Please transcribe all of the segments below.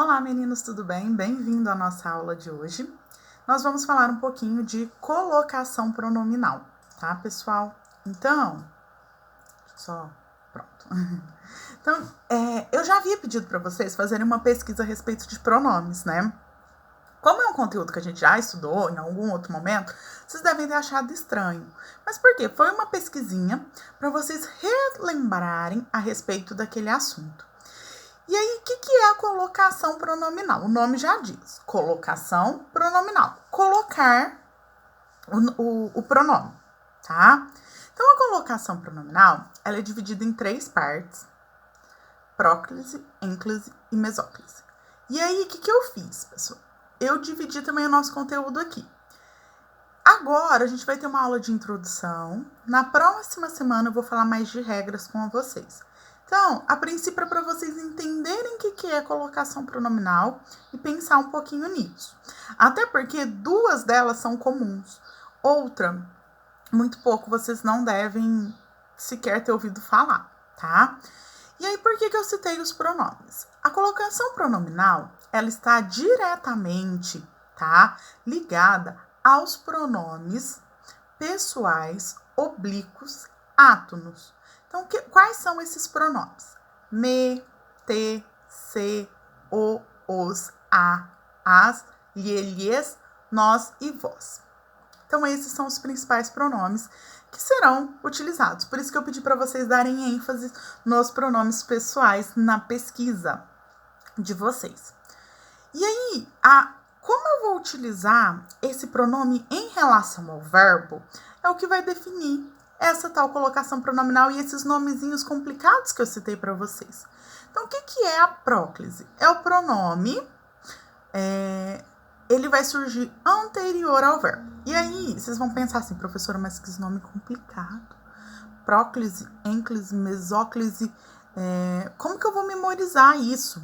Olá meninos, tudo bem? Bem-vindo à nossa aula de hoje. Nós vamos falar um pouquinho de colocação pronominal, tá pessoal? Então, pronto. Então, eu já havia pedido para vocês fazerem uma pesquisa a respeito de pronomes, né? Como é um conteúdo que a gente já estudou em algum outro momento, vocês devem ter achado estranho. Mas por quê? Foi uma pesquisinha para vocês relembrarem a respeito daquele assunto. E aí, o que é a colocação pronominal? O nome já diz, colocação pronominal. Colocar o pronome, tá? Então, a colocação pronominal, ela é dividida em 3 partes. Próclise, ênclise e mesóclise. E aí, o que eu fiz, pessoal? Eu dividi também o nosso conteúdo aqui. Agora, a gente vai ter uma aula de introdução. Na próxima semana, eu vou falar mais de regras com vocês. Então, a princípio é para vocês entenderem o que é colocação pronominal e pensar um pouquinho nisso. Até porque 2 delas são comuns. Outra, muito pouco, vocês não devem sequer ter ouvido falar, tá? E aí, por que eu citei os pronomes? A colocação pronominal, ela está diretamente, tá, ligada aos pronomes pessoais, oblíquos, átonos. Então, quais são esses pronomes? Me, te, se, o, os, a, as, lhe, lhes, nós e vós. Então, esses são os principais pronomes que serão utilizados. Por isso que eu pedi para vocês darem ênfase nos pronomes pessoais na pesquisa de vocês. E aí, como eu vou utilizar esse pronome em relação ao verbo, é o que vai definir essa tal colocação pronominal e esses nomezinhos complicados que eu citei para vocês. Então, o que é a próclise? É o pronome, ele vai surgir anterior ao verbo. E aí, vocês vão pensar assim, professora, mas que nome complicado. Próclise, ênclise, mesóclise, como que eu vou memorizar isso?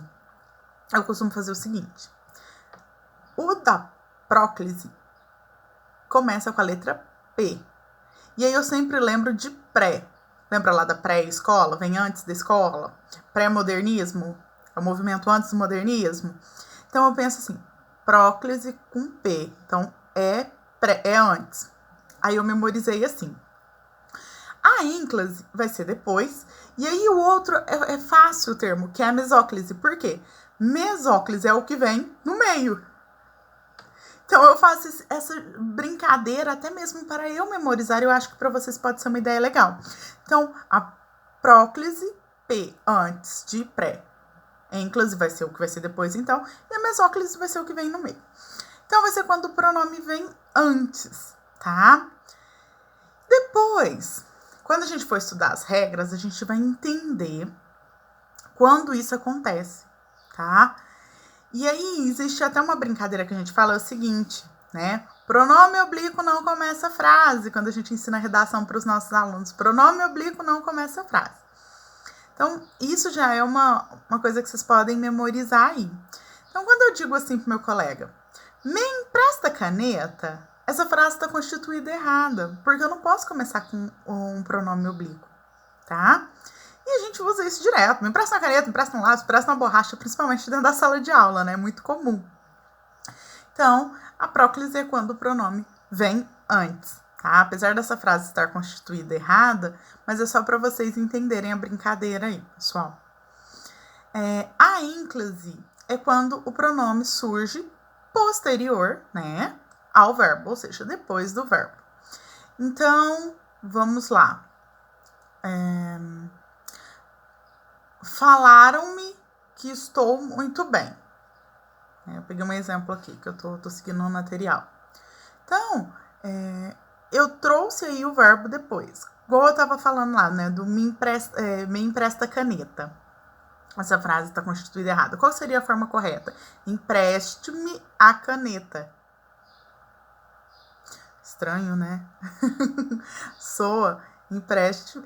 Eu costumo fazer o seguinte. O da próclise começa com a letra P. E aí eu sempre lembro de pré. Lembra lá da pré-escola? Vem antes da escola? Pré-modernismo? É o movimento antes do modernismo? Então eu penso assim, próclise com P. Então é antes. Aí eu memorizei assim. A ênclise vai ser depois. E aí o outro é fácil o termo, que é a mesóclise. Por quê? Mesóclise é o que vem no meio. Então, eu faço essa brincadeira até mesmo para eu memorizar. Eu acho que para vocês pode ser uma ideia legal. Então, a próclise, P, antes de pré. Ênclise vai ser o que vai ser depois, então. E a mesóclise vai ser o que vem no meio. Então, vai ser quando o pronome vem antes, tá? Depois, quando a gente for estudar as regras, a gente vai entender quando isso acontece, tá? E aí, existe até uma brincadeira que a gente fala, é o seguinte, né? Pronome oblíquo não começa a frase, quando a gente ensina a redação para os nossos alunos. Pronome oblíquo não começa a frase. Então, isso já é uma coisa que vocês podem memorizar aí. Então, quando eu digo assim pro meu colega, me empresta caneta, essa frase está constituída errada, porque eu não posso começar com um pronome oblíquo, tá? E a gente usa isso direto. Me empresta uma caneta, me empresta um lápis, me empresta uma borracha, principalmente dentro da sala de aula, né? Muito comum. Então, a próclise é quando o pronome vem antes, tá? Apesar dessa frase estar constituída errada, mas é só para vocês entenderem a brincadeira aí, pessoal. A ênclise é quando o pronome surge posterior, né, ao verbo, ou seja, depois do verbo. Então, vamos lá. Falaram-me que estou muito bem. Eu peguei um exemplo aqui, que eu tô seguindo no material. Então, eu trouxe aí o verbo depois. Igual eu tava falando lá, né, do me empresta caneta. Essa frase está constituída errada. Qual seria a forma correta? Empreste-me a caneta. Estranho, né? Soa, empreste-me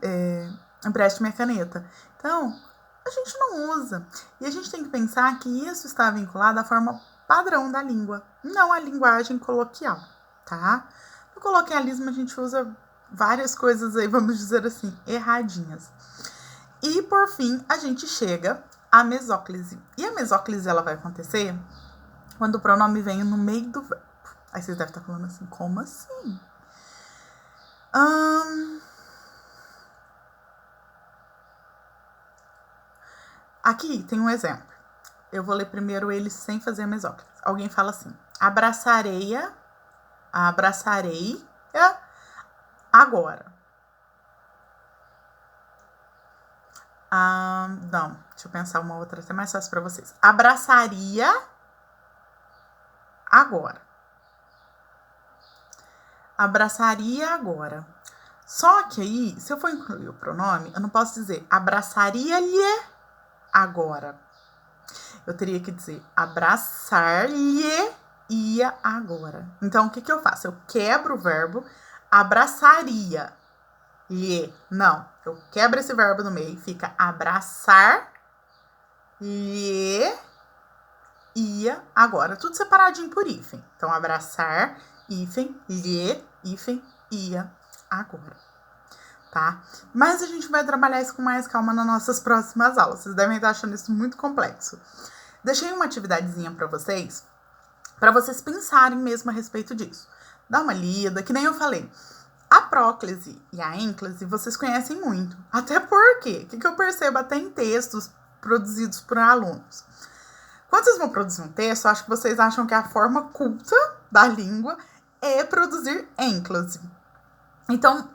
a caneta. Então, a gente não usa. E a gente tem que pensar que isso está vinculado à forma padrão da língua, não à linguagem coloquial, tá? No coloquialismo, a gente usa várias coisas aí, vamos dizer assim, erradinhas. E, por fim, a gente chega a mesóclise. E a mesóclise, ela vai acontecer quando o pronome vem no meio do verbo. Aí vocês devem estar falando assim, como assim? Aqui tem um exemplo. Eu vou ler primeiro ele sem fazer a mesóclise. Alguém fala assim, abraçarei agora. Não, deixa eu pensar uma outra até mais fácil para vocês. Abraçaria agora. Abraçaria agora. Só que aí, se eu for incluir o pronome, eu não posso dizer abraçaria-lhe agora. Eu teria que dizer abraçar-lhe ia agora. Então, o que eu faço? Eu quebro o verbo abraçaria. Lhe. Não, eu quebro esse verbo no meio, fica abraçar lhe ia agora. Tudo separadinho por hífen. Então, abraçar, hífen, lhe, hífen, ia agora. Tá? Mas a gente vai trabalhar isso com mais calma nas nossas próximas aulas. Vocês devem estar achando isso muito complexo. Deixei uma atividadezinha para vocês pensarem mesmo a respeito disso. Dá uma lida, que nem eu falei. A próclise e a ênclise vocês conhecem muito. Até porque, o que eu percebo até em textos produzidos por alunos. Quando vocês vão produzir um texto, acho que vocês acham que a forma culta da língua é produzir ênclise. Então,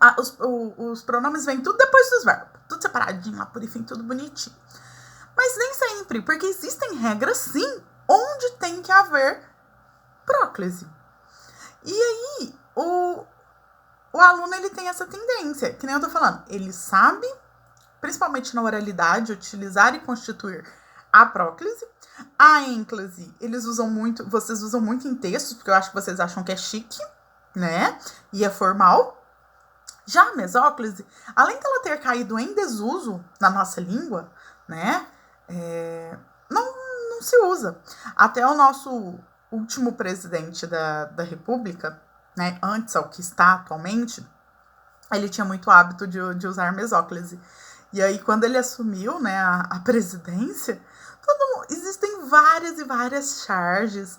os pronomes vêm tudo depois dos verbos. Tudo separadinho lá por hífen, tudo bonitinho. Mas nem sempre, porque existem regras, sim, onde tem que haver próclise. E aí, o aluno, ele tem essa tendência, que nem eu tô falando. Ele sabe, principalmente na oralidade, utilizar e constituir a próclise. A ênclise, vocês usam muito em textos, porque eu acho que vocês acham que é chique, né? E é formal. Já a mesóclise, além dela ter caído em desuso na nossa língua, né? Não se usa. Até o nosso último presidente da República, né, antes ao que está atualmente, ele tinha muito hábito de usar mesóclise. E aí, quando ele assumiu, né, a presidência, existem várias e várias charges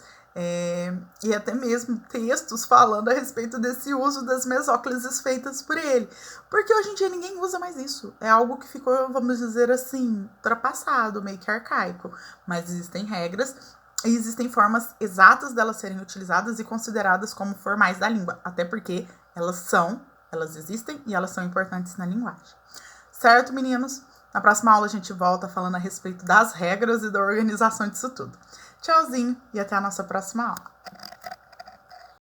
e até mesmo textos falando a respeito desse uso das mesóclises feitas por ele. Porque hoje em dia ninguém usa mais isso. É algo que ficou, vamos dizer assim, ultrapassado, meio que arcaico. Mas existem regras e existem formas exatas delas serem utilizadas e consideradas como formais da língua. Até porque elas existem e elas são importantes na linguagem. Certo, meninos? Na próxima aula a gente volta falando a respeito das regras e da organização disso tudo. Tchauzinho e até a nossa próxima aula.